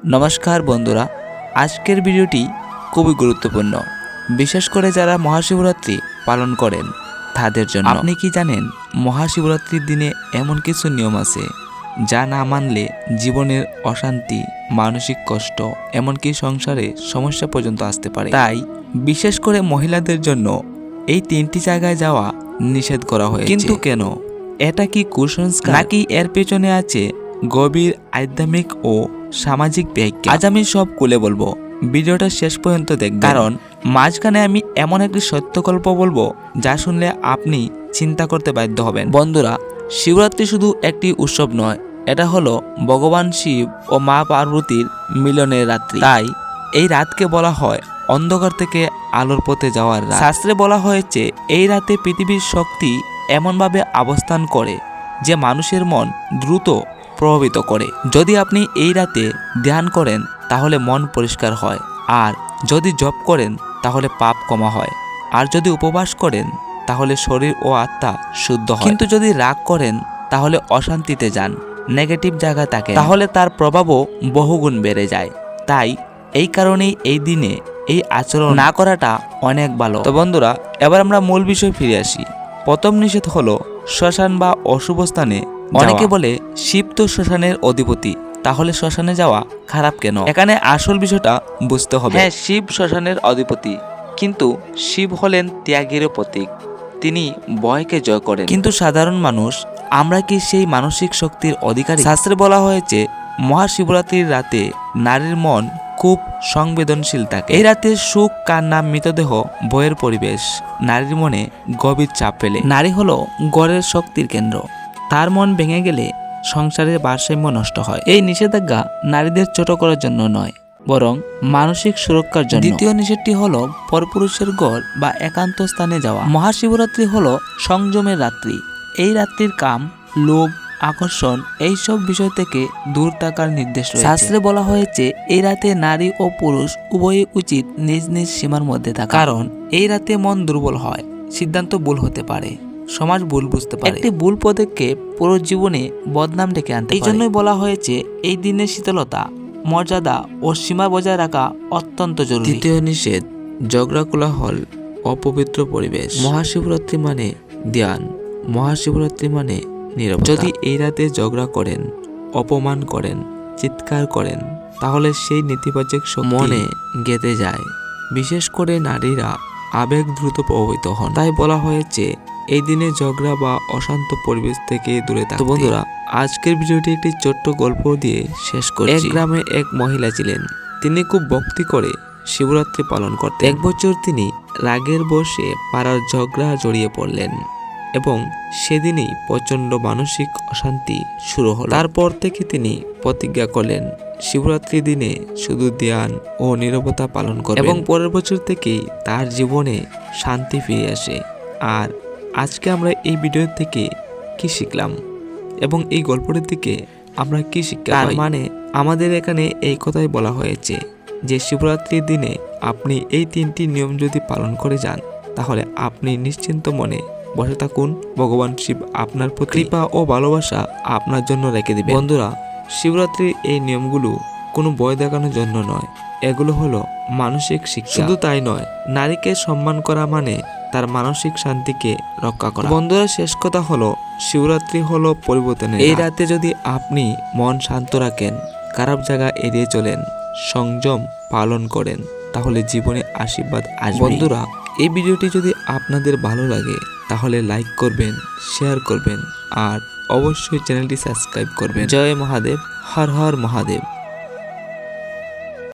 নমস্কার বন্ধুরা, আজকের ভিডিওটি খুবই গুরুত্বপূর্ণ, বিশেষ করে যারা মহাশিবরাত্রি পালন করেন তাদের জন্য। আপনি কি জানেন মহাশিবরাত্রির দিনে এমন কিছু নিয়ম আছে যা না মানলে জীবনের অশান্তি, মানসিক কষ্ট, এমনকি সংসারে সমস্যা পর্যন্ত আসতে পারে। তাই বিশেষ করে মহিলাদের জন্য এই 3টি জায়গায় যাওয়া নিষেধ করা হয়েছে। কিন্তু কেন? এটা কি কুসংস্কার নাকি এর পেছনে আছে গভীর আধ্যাত্মিক ও সামাজিক ব্যাখ্যা? আজ আমি সব খুলে বলবো, ভিডিওটা শেষ পর্যন্ত দেখবেন, কারণ মাঝখানে আমি এমন একটি সত্য গল্প বলবো যা শুনলে আপনি চিন্তা করতে বাধ্য হবেন। বন্ধুরা, শিবরাত্রি শুধু একটি উৎসব নয়, এটা হলো ভগবান শিব ও মা পার্বতীর মিলনের রাত্রি। তাই এই রাতকে বলা হয় অন্ধকার থেকে আলোর পথে যাওয়ার রাত। শাস্ত্রে বলা হয়েছে এই রাতে পৃথিবীর শক্তি এমনভাবে অবস্থান করে যে মানুষের মন দ্রুত প্রভাবিত করে। যদি আপনি এই রাতে ধ্যান করেন তাহলে মন পরিষ্কার হয়, আর যদি জপ করেন তাহলে পাপ কমা হয়, আর যদি উপবাস করেন তাহলে শরীর ও আত্মা শুদ্ধ হয়। কিন্তু যদি রাগ করেন তাহলে অশান্তিতে যান, নেগেটিভ জায়গা থাকে, তাহলে তার প্রভাবও বহুগুণ বেড়ে যায়। তাই এই কারণেই এই দিনে এই আচরণ না করাটা অনেক ভালো। তো বন্ধুরা, এবার আমরা মূল বিষয় ফিরে আসি। প্রথম নিষেধ হলো শ্মশান বা অশুভ স্থানে। অনেকে বলে শিব তো শ্মশানের অধিপতি, তাহলে শ্মশানে যাওয়া খারাপ কেন? এখানে আসল বিষয়টা বুঝতে হবে। হ্যাঁ, শিব শ্মশানের অধিপতি, কিন্তু শিব হলেন ত্যাগের প্রতীক, তিনি ভয়কে জয় করেন। কিন্তু সাধারণ মানুষ, আমরা কি সেই মানসিক শক্তির অধিকারী? শাস্ত্রে বলা হয়েছে মহাশিবরাত্রির রাতে নারীর মন খুব সংবেদনশীল থাকে। এই রাতে সুখ, কান্না, মৃতদেহ, ভয়ের পরিবেশ নারীর মনে গভীর চাপ ফেলে। নারী হলো গড়ের শক্তির কেন্দ্র, তার মন ভেঙে গেলে সংসারের ভারসাম্য নষ্ট হয়। এই নিষেধাজ্ঞা নারীদের ছোট করার জন্য নয়, বরং মানসিক সুরক্ষার জন্য। দ্বিতীয় নিষেধটি হলো পরপুরুষের ঘর বা একান্ত স্থানে যাওয়া। মহাশিবরাত্রি হলো সংযমের রাত্রি। এই রাত্রির কাম, লোভ, আকর্ষণ এইসব বিষয় থেকে দূর থাকার নির্দেশ রয়েছে। শাস্ত্রে বলা হয়েছে এই রাতে নারী ও পুরুষ উভয়ই উচিত নিজ নিজ সীমার মধ্যে থাকা, কারণ এই রাতে মন দুর্বল হয়, সিদ্ধান্ত ভুল হতে পারে, সমাজ ভুল বুঝতে পারে, একটি ভুল পদক্ষেপ পুরো জীবনে বদনাম ডেকে আনতে পারে। এই জন্যই বলা হয়েছে এই দিনের শীতলতা, মর্যাদা ও সীমা বজায় রাখা অত্যন্ত জরুরি। তৃতীয় নিষেধ ঝগড়া, কোলাহল, অপবিত্র পরিবেশ। মহাশিবরাত্রি মানে ধ্যান, মহাশিবরাত্রি মানে নীরবতা। যদি এই রাতে ঝগড়া করেন, অপমান করেন, চিৎকার করেন, তাহলে সেই নেতিবাচক মনে গেঁথে যায়। বিশেষ করে নারীরা আবেগ দ্রুত প্রভাবিত হন। তাই বলা হয়েছে এই দিনে ঝগড়া বা অশান্ত পরিবেশ থেকে দূরে থাকতে। তো বন্ধুরা, আজকের ভিডিওটি একটি ছোট্ট গল্প দিয়ে শেষ করছি। এক গ্রামে এক মহিলা ছিলেন, তিনি খুব ভক্তি করে শিবরাত্রি পালন করতেন। এক বছর তিনি রাগের বশে পাড়ার ঝগড়া জড়িয়ে পড়লেন এবং সেদিনই প্রচন্ড মানসিক অশান্তি শুরু হলো। তারপর থেকে তিনি প্রতিজ্ঞা করলেন শিবরাত্রি দিনে শুধু ধ্যান ও নীরবতা পালন করবেন, এবং পরের বছর থেকেই তার জীবনে শান্তি ফিরে আসে। আর আজকে আমরা এই ভিডিও থেকে কি শিখলাম এবং এই গল্পটির থেকে আমরা কি শিখতে পারি? মানে আমাদের এখানে এই কথাই বলা হয়েছে যে শিবরাত্রির দিনে আপনি এই 3টি নিয়ম যদি পালন করে যান তাহলে আপনি নিশ্চিন্ত মনে বসে থাকুন, ভগবান শিব আপনার প্রতি কৃপা ও ভালোবাসা আপনার জন্য রেখে দিবেন। বন্ধুরা, শিবরাত্রির এই নিয়মগুলো কোনো ভয় দেখানোর জন্য নয়, এগুলো হলো মানসিক শিক্ষা। শুধু তাই নয়, নারীকে সম্মান করা মানে তার মানসিক শান্তিকে রক্ষা করা। বন্ধুরা, শেষ কথা হলো শিবরাত্রি হলো পরিবর্তনের। এই রাতে যদি আপনি মন শান্ত রাখেন, খারাপ জায়গা এড়িয়ে চলেন, সংযম পালন করেন, তাহলে জীবনে আশীর্বাদ আসবে। বন্ধুরা, এই ভিডিওটি যদি আপনাদের ভালো লাগে তাহলে লাইক করবেন, শেয়ার করবেন, আর অবশ্যই চ্যানেলটি সাবস্ক্রাইব করবেন। জয় মহাদেব, হর হর মহাদেব।